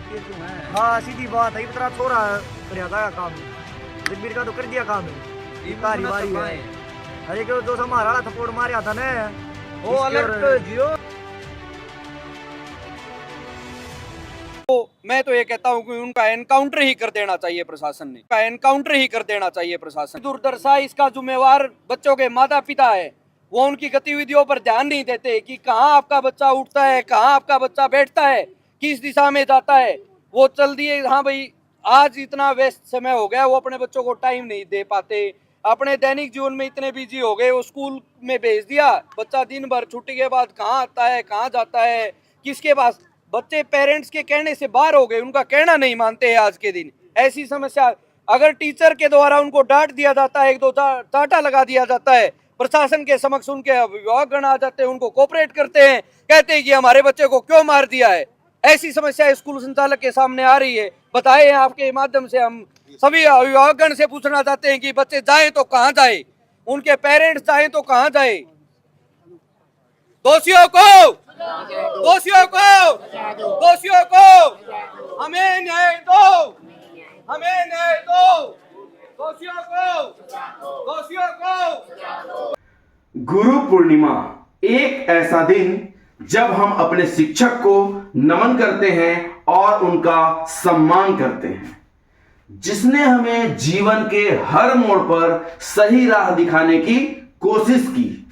ये क्यों है? हाँ सीधी बात है, तेरा छोरा कर था काम, जगबीर का तो कर दिया काम है, तारी बारी है। अरे क्यों जो हमारा थप्पड़ मारा था ना वो अलर्ट जियो। तो मैं तो ये कहता हूँ कि उनका एनकाउंटर ही कर देना चाहिए प्रशासन ने, का एनकाउंटर ही कर देना चाहिए प्रशासन। दुर्दशा इसका जिम्मेवार बच्चों के माता पिता है, वो उनकी गतिविधियों पर ध्यान नहीं देते कि कहाँ आपका बच्चा उठता है, कहाँ आपका बच्चा बैठता है, किस दिशा में जाता है। वो चल दिए, हाँ भाई आज इतना व्यस्त समय हो गया, वो अपने बच्चों को टाइम नहीं दे पाते, अपने दैनिक जीवन में इतने बिजी हो गए, वो स्कूल में भेज दिया, बच्चा दिन भर छुट्टी के बाद कहाँ आता है, कहाँ जाता है, किसके पास। बच्चे पेरेंट्स के कहने से बाहर हो गए, उनका कहना नहीं मानते हैं आज के दिन। ऐसी समस्या, अगर टीचर के द्वारा उनको डांट दिया जाता है, एक दो चाटा लगा दिया जाता है, प्रशासन के समक्ष उनके अभिभावकगण आ जाते हैं, उनको कोऑपरेट करते हैं, कहते हैं कि हमारे बच्चे को क्यों मार दिया है। ऐसी समस्या स्कूल संचालक के सामने आ रही है। बताए आपके माध्यम से हम सभी अभिभावकगण से पूछना चाहते हैं कि बच्चे जाए तो कहाँ जाए, उनके पेरेंट्स जाए तो कहाँ जाए। दोषियों को हमें न्याय दो, हमें न्याय दो, दोषियों को। गुरु पूर्णिमा एक ऐसा दिन जब हम अपने शिक्षक को नमन करते हैं और उनका सम्मान करते हैं, जिसने हमें जीवन के हर मोड़ पर सही राह दिखाने की कोशिश की।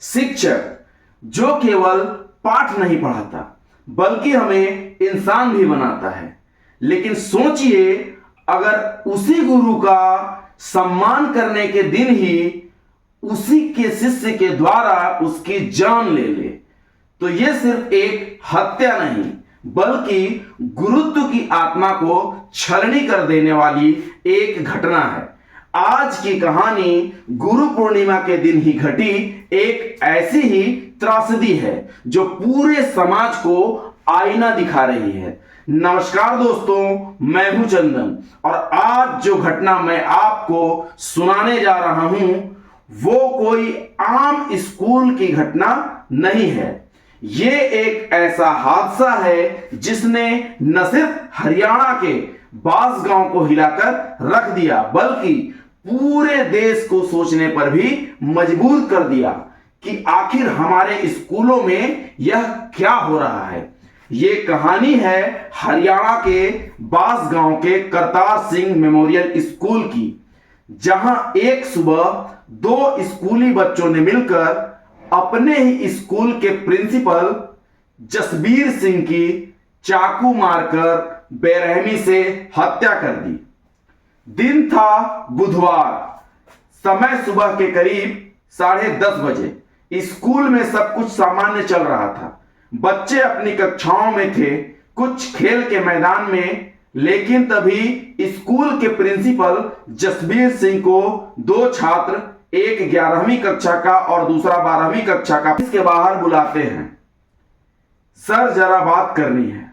शिक्षक जो केवल पाठ नहीं पढ़ाता बल्कि हमें इंसान भी बनाता है। लेकिन सोचिए, अगर उसी गुरु का सम्मान करने के दिन ही उसी के शिष्य के द्वारा उसकी जान ले ले, तो यह सिर्फ एक हत्या नहीं बल्कि गुरुत्व की आत्मा को छलनी कर देने वाली एक घटना है। आज की कहानी गुरु पूर्णिमा के दिन ही घटी एक ऐसी ही त्रासदी है जो पूरे समाज को आईना दिखा रही है। नमस्कार दोस्तों, मैं हूं चंदन और आज जो घटना मैं आपको सुनाने जा रहा हूं वो कोई आम स्कूल की घटना नहीं है। ये एक ऐसा हादसा है जिसने न सिर्फ हरियाणा के बास गांव को हिलाकर रख दिया बल्कि पूरे देश को सोचने पर भी मजबूर कर दिया कि आखिर हमारे स्कूलों में यह क्या हो रहा है। ये कहानी है हरियाणा के बास गांव के करतार सिंह मेमोरियल स्कूल की, जहां एक सुबह दो स्कूली बच्चों ने मिलकर अपने ही स्कूल के प्रिंसिपल जसबीर सिंह की चाकू मारकर बेरहमी से हत्या कर दी। दिन था बुधवार, समय सुबह के करीब 10:30 बजे। स्कूल में सब कुछ सामान्य चल रहा था। बच्चे अपनी कक्षाओं में थे, कुछ खेल के मैदान में। लेकिन तभी स्कूल के प्रिंसिपल जसबीर सिंह को दो छात्र, एक 11वीं कक्षा का और दूसरा 12वीं कक्षा का, इसके बाहर बुलाते हैं। सर जरा बात करनी है।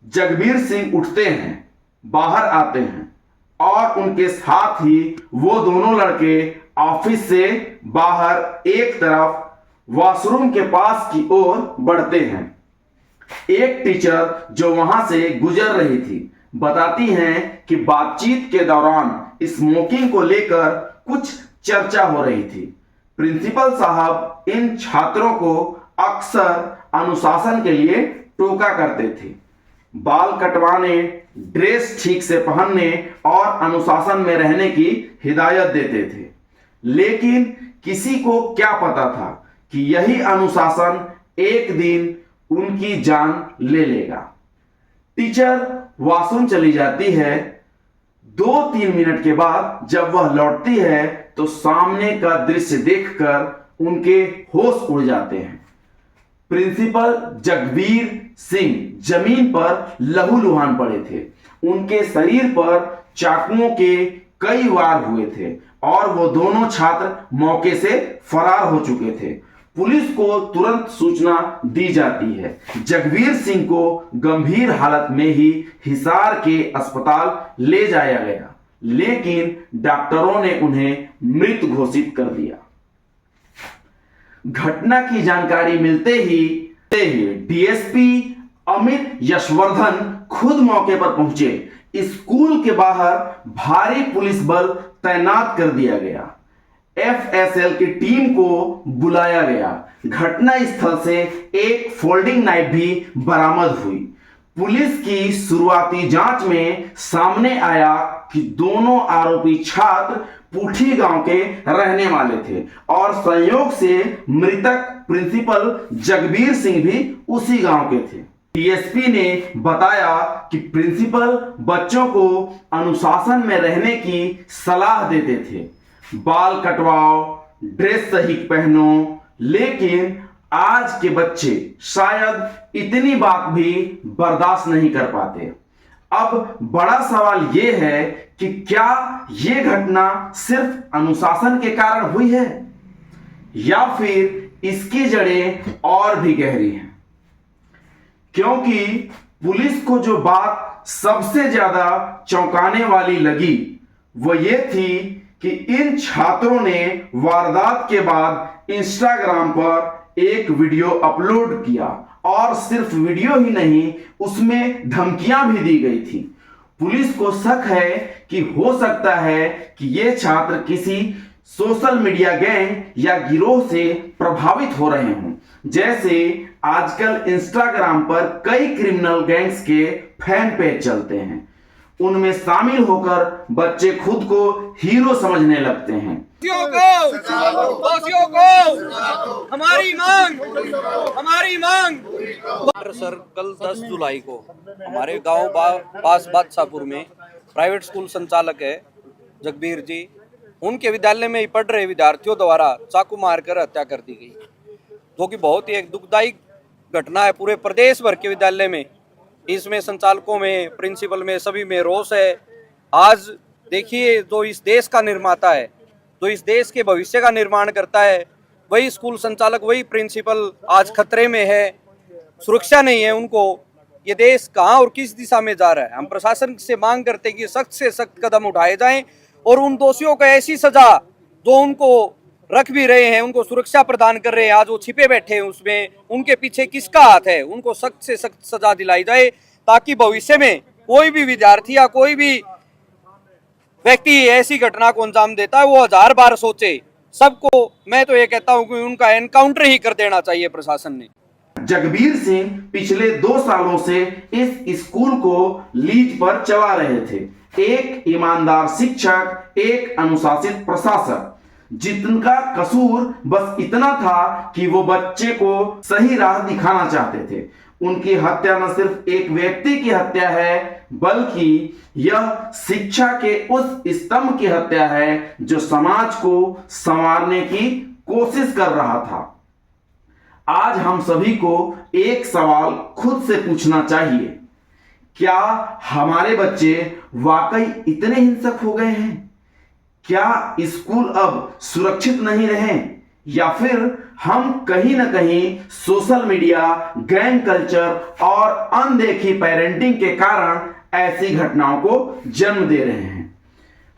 जगबीर सिंह उठते हैं, बाहर आते हैं और उनके साथ ही वो दोनों लड़के ऑफिस से बाहर एक तरफ वॉशरूम के पास की ओर बढ़ते हैं। एक टीचर जो वहां से गुजर रही थी बताती हैं कि बातचीत के दौरान स्मोकिंग को लेकर कुछ चर्चा हो रही थी। प्रिंसिपल साहब इन छात्रों को अक्सर अनुशासन के लिए टोका करते थे, बाल कटवाने, ड्रेस ठीक से पहनने और अनुशासन में रहने की हिदायत देते थे। लेकिन किसी को क्या पता था कि यही अनुशासन एक दिन उनकी जान ले लेगा। टीचर वॉशरूम चली जाती है। 2-3 मिनट के बाद जब वह लौटती है तो सामने का दृश्य देखकर उनके होश उड़ जाते हैं। प्रिंसिपल जगबीर सिंह जमीन पर लहूलुहान पड़े थे। उनके शरीर पर चाकुओं के कई वार हुए थे और वो दोनों छात्र मौके से फरार हो चुके थे। पुलिस को तुरंत सूचना दी जाती है। जगबीर सिंह को गंभीर हालत में ही हिसार के अस्पताल ले जाया गया, लेकिन डॉक्टरों ने उन्हें मृत घोषित कर दिया। घटना की जानकारी मिलते ही डीएसपी अमित यशवर्धन खुद मौके पर पहुंचे। स्कूल के बाहर भारी पुलिस बल तैनात कर दिया गया। एफएसएल की टीम को बुलाया गया। घटना स्थल से एक फोल्डिंग नाइफ भी बरामद हुई। पुलिस की शुरुआती जांच में सामने आया कि दोनों आरोपी छात्र पूठी गांव के रहने वाले थे और संयोग से मृतक प्रिंसिपल जगबीर सिंह भी उसी गांव के थे। डीएसपी ने बताया कि प्रिंसिपल बच्चों को अनुशासन में रहने की सलाह देते थे, बाल कटवाओ, ड्रेस सही पहनो, लेकिन आज के बच्चे शायद इतनी बात भी बर्दाश्त नहीं कर पाते। अब बड़ा सवाल यह है कि क्या यह घटना सिर्फ अनुशासन के कारण हुई है या फिर इसकी जड़ें और भी गहरी हैं? क्योंकि पुलिस को जो बात सबसे ज्यादा चौंकाने वाली लगी वो ये थी कि इन छात्रों ने वारदात के बाद इंस्टाग्राम पर एक वीडियो अपलोड किया और सिर्फ वीडियो ही नहीं, उसमें धमकियां भी दी गई थी। पुलिस को शक है कि हो सकता है कि ये छात्र किसी सोशल मीडिया गैंग या गिरोह से प्रभावित हो रहे हों। जैसे आजकल इंस्टाग्राम पर कई क्रिमिनल गैंग्स के फैन पेज चलते हैं, उनमें शामिल होकर बच्चे खुद को हीरो समझने लगते हैं। दोषियों को हमारी मांग। सर, कल 10 जुलाई को हमारे गांव पास बादशाहपुर में प्राइवेट स्कूल संचालक है जगबीर जी, उनके विद्यालय में ही पढ़ रहे विद्यार्थियों द्वारा चाकू मारकर हत्या कर दी गई, जो कि बहुत ही एक दुखदायी घटना है पूरे प्रदेश भर के विद्यालय में। इसमें संचालकों में, प्रिंसिपल में, सभी में रोष है। आज देखिए, जो इस देश का निर्माता है, जो इस देश के भविष्य का निर्माण करता है, वही स्कूल संचालक, वही प्रिंसिपल आज खतरे में है। सुरक्षा नहीं है उनको। ये देश कहाँ और किस दिशा में जा रहा है? हम प्रशासन से मांग करते हैं कि सख्त से सख्त कदम उठाए जाएं और उन दोषियों को ऐसी सजा, जो उनको रख भी रहे हैं, उनको सुरक्षा प्रदान कर रहे हैं, आज वो छिपे बैठे हैं, उसमें उनके पीछे किसका हाथ है, उनको सख्त से सख्त सजा दिलाई जाए, ताकि भविष्य में कोई भी विद्यार्थी या कोई भी व्यक्ति ऐसी घटना को अंजाम देता है वो 1000 बार सोचे। सबको मैं तो ये कहता हूं कि उनका एनकाउंटर ही कर देना चाहिए प्रशासन ने। जगबीर सिंह पिछले 2 सालों से इस स्कूल को लीज पर चला रहे थे। एक ईमानदार शिक्षक, एक अनुशासित प्रशासक, जिनका कसूर बस इतना था कि वो बच्चे को सही राह दिखाना चाहते थे। उनकी हत्या न सिर्फ एक व्यक्ति की हत्या है, बल्कि यह शिक्षा के उस स्तंभ की हत्या है जो समाज को संवारने की कोशिश कर रहा था। आज हम सभी को एक सवाल खुद से पूछना चाहिए, क्या हमारे बच्चे वाकई इतने हिंसक हो गए हैं? क्या स्कूल अब सुरक्षित नहीं रहे, या फिर हम कहीं ना कहीं सोशल मीडिया, गैंग कल्चर और अनदेखी पेरेंटिंग के कारण ऐसी घटनाओं को जन्म दे रहे हैं?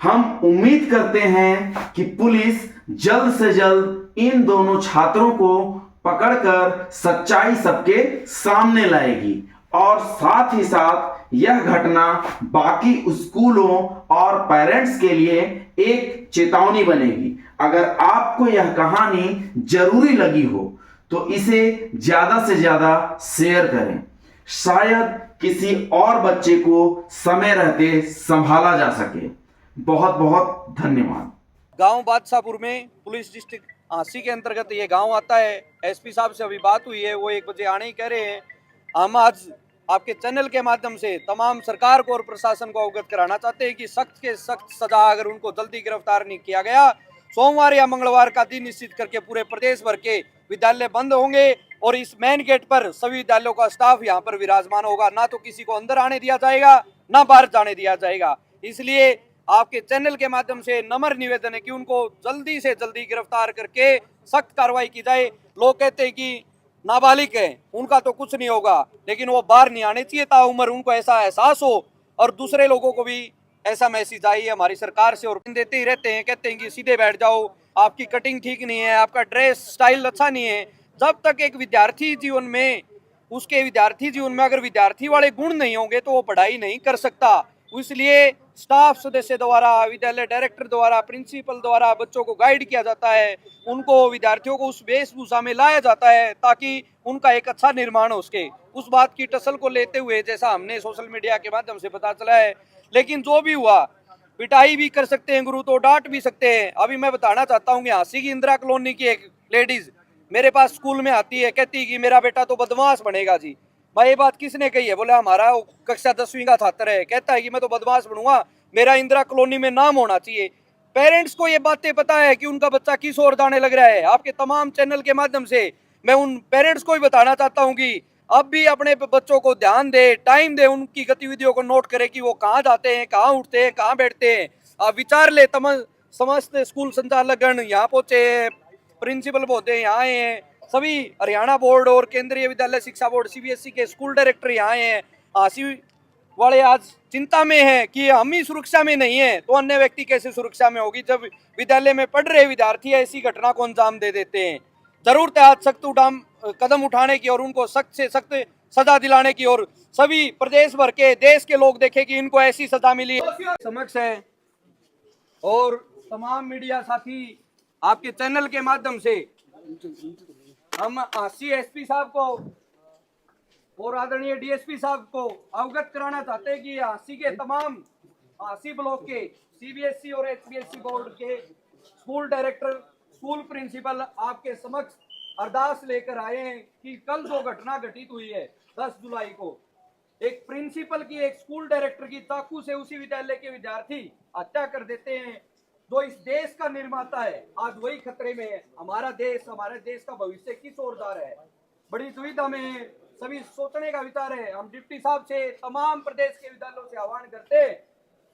हम उम्मीद करते हैं कि पुलिस जल्द से जल्द इन दोनों छात्रों को पकड़कर सच्चाई सबके सामने लाएगी और साथ ही साथ यह घटना बाकी स्कूलों और पेरेंट्स के लिए एक चेतावनी बनेगी। अगर आपको यह कहानी जरूरी लगी हो तो इसे ज्यादा से ज्यादा शेयर करें, शायद किसी और बच्चे को समय रहते संभाला जा सके। बहुत बहुत धन्यवाद। गांव बादशाहपुर में पुलिस डिस्ट्रिक्ट आंसी के अंतर्गत ये गांव आता है। एसपी साहब से अभी बात हुई है, वो 1 बजे आने ही कह रहे हैं। हम आज आपके चैनल के माध्यम से तमाम सरकार को और प्रशासन को अवगत कराना चाहते हैं कि सख्त के सख्त सजा, अगर उनको जल्दी गिरफ्तार नहीं किया गया, सोमवार या मंगलवार का दिन निश्चित करके पूरे प्रदेश भर के विद्यालय बंद होंगे और इस मेन गेट पर सभी विद्यालयों का स्टाफ यहाँ पर विराजमान होगा। ना तो किसी को अंदर आने दिया जाएगा, ना बाहर जाने दिया जाएगा। इसलिए आपके चैनल के माध्यम से नम्र निवेदन है कि उनको जल्दी से जल्दी गिरफ्तार करके सख्त कार्रवाई की जाए। लोग कहते हैं कि नाबालिग है, उनका तो कुछ नहीं होगा, लेकिन वो बाहर नहीं आने चाहिए ताउम्र, उनको ऐसा एहसास हो और दूसरे लोगों को भी ऐसा मैसेज आई है हमारी सरकार से। और देते ही रहते हैं, कहते हैं कि सीधे बैठ जाओ, आपकी कटिंग ठीक नहीं है, आपका ड्रेस स्टाइल अच्छा नहीं है। जब तक एक विद्यार्थी जीवन में उसके विद्यार्थी जीवन में अगर विद्यार्थी वाले गुण नहीं होंगे तो वो पढ़ाई नहीं कर सकता। इसलिए स्टाफ सदस्य द्वारा, विद्यालय डायरेक्टर द्वारा, प्रिंसिपल द्वारा बच्चों को गाइड किया जाता है, उनको विद्यार्थियों को उस वेशभूषा में लाया जाता है ताकि उनका एक अच्छा निर्माण हो सके। उस बात की टसल को लेते हुए जैसा हमने सोशल मीडिया के माध्यम से पता चला है, लेकिन जो भी हुआ, पिटाई भी कर सकते हैं गुरु तो डांट भी सकते हैं। अभी मैं बताना चाहता हूँ कि हाँसी की इंदिरा कॉलोनी की एक लेडीज मेरे पास स्कूल में आती है, कहती कि मेरा बेटा तो बदमाश बनेगा जी। भाई ये बात किसने कही है? बोला हमारा कक्षा 10वीं का छात्र है, कहता है कि मैं तो बदमाश बनूंगा, मेरा इंदिरा कॉलोनी में नाम होना चाहिए। पेरेंट्स को ये बातें पता है कि उनका बच्चा किस ओर जाने लग रहा है। आपके तमाम चैनल के माध्यम से मैं उन पेरेंट्स को भी बताना चाहता हूँ कि अब भी अपने बच्चों को ध्यान दे, टाइम दे, उनकी गतिविधियों को नोट करे कि वो कहाँ जाते हैं, कहाँ उठते हैं, कहाँ बैठते हैं। आप विचार ले, समस्त स्कूल संचालकगण यहाँ पहुंचे, प्रिंसिपल महोदय यहाँ आए हैं, सभी हरियाणा बोर्ड और केंद्रीय विद्यालय शिक्षा बोर्ड सीबीएसई के स्कूल डायरेक्टर यहाँ आए हैं। हाँसी वाले आज चिंता में हैं कि हम ही सुरक्षा में नहीं है तो अन्य व्यक्ति कैसे सुरक्षा में होगी, जब विद्यालय में पढ़ रहे विद्यार्थी ऐसी घटना को अंजाम दे देते हैं। जरूरत है आज सख्त कदम उठाने की और उनको सख्त से सख्त सजा दिलाने की, और सभी प्रदेश भर के, देश के लोग देखें कि इनको ऐसी सजा मिली समक्ष है। और तमाम मीडिया साथी आपके चैनल के माध्यम से हम हाँसी एसपी साहब को और आदरणीय डीएसपी साहब को अवगत कराना चाहते हैं कि हाँसी के तमाम हाँसी ब्लॉक के सीबीएसई और एचपीएससी बोर्ड के स्कूल डायरेक्टर, स्कूल प्रिंसिपल आपके समक्ष अरदास लेकर आए हैं कि कल जो घटना घटित हुई है 10 जुलाई को, एक प्रिंसिपल की, एक स्कूल डायरेक्टर की चाकू से उसी विद्यालय के विद्यार्थी हत्या कर देते हैं। जो इस देश का निर्माता है आज वही खतरे में है। हमारा देश, हमारे देश का भविष्य किस ओर जा रहा है, बड़ी दुविधा में सभी सोचने का विचार है। हम डिप्टी साहब से, तमाम प्रदेश के विद्यालयों से आह्वान करते हैं,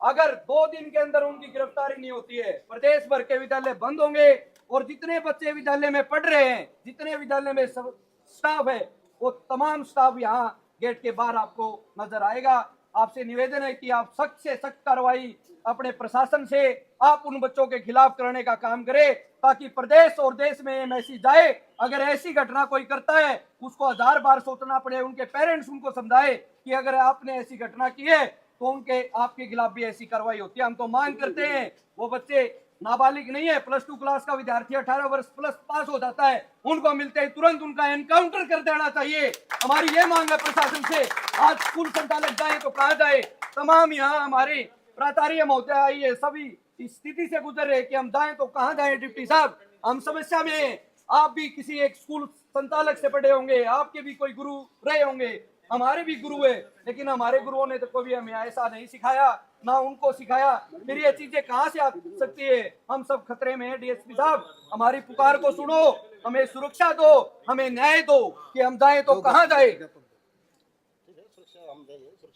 अगर 2 दिन के अंदर उनकी गिरफ्तारी नहीं होती है प्रदेश भर के विद्यालय बंद होंगे और जितने बच्चे विद्यालय में पढ़ रहे हैं, जितने विद्यालय में स्टाफ है, वो तमाम स्टाफ यहाँ गेट के बाहर आपको नजर आएगा। आपसे निवेदन है कि आप सख्त से सख्त कार्रवाई अपने प्रशासन से आप उन बच्चों के खिलाफ करने का काम करें ताकि प्रदेश और देश में मैसेज जाए। अगर ऐसी घटना कोई करता है उसको 1000 बार सोचना पड़े, उनके पेरेंट्स उनको समझाए कि अगर आपने ऐसी घटना की है तो उनके आपके खिलाफ भी ऐसी कार्रवाई होती है। हम तो मांग करते हैं, वो बच्चे नाबालिग नहीं है, +2 क्लास का विद्यार्थी 18 वर्ष प्लस पास हो जाता है, उनको मिलते ही तुरंत उनका एनकाउंटर कर देना चाहिए। हमारी ये मांग है प्रशासन से। आज स्कूल संचालक जाए तो कहा जाए, तमाम यहाँ हमारे प्राचार्य महोदय आई है, सभी इस स्थिति से गुजर रहे कि हम जाएं तो कहाँ जाएं। डिप्टी साहब, हम समस्या में हैं। आप भी किसी एक स्कूल संचालक से पढ़े होंगे, आपके भी कोई गुरु रहे होंगे, हमारे भी गुरु है, लेकिन हमारे गुरुओं ने तो कभी हमें ऐसा नहीं सिखाया, ना उनको सिखाया। फिर ये चीजें कहाँ से आ सकती है? हम सब खतरे में हैं। डीएसपी साहब, हमारी पुकार को सुनो, हमें सुरक्षा दो, हमें न्याय दो कि हम जाएं तो कहाँ जाए। सुरक्षा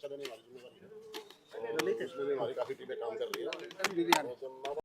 देने वाली जिम्मेदारी है, हमारी काफी टीमें काम कर रही है।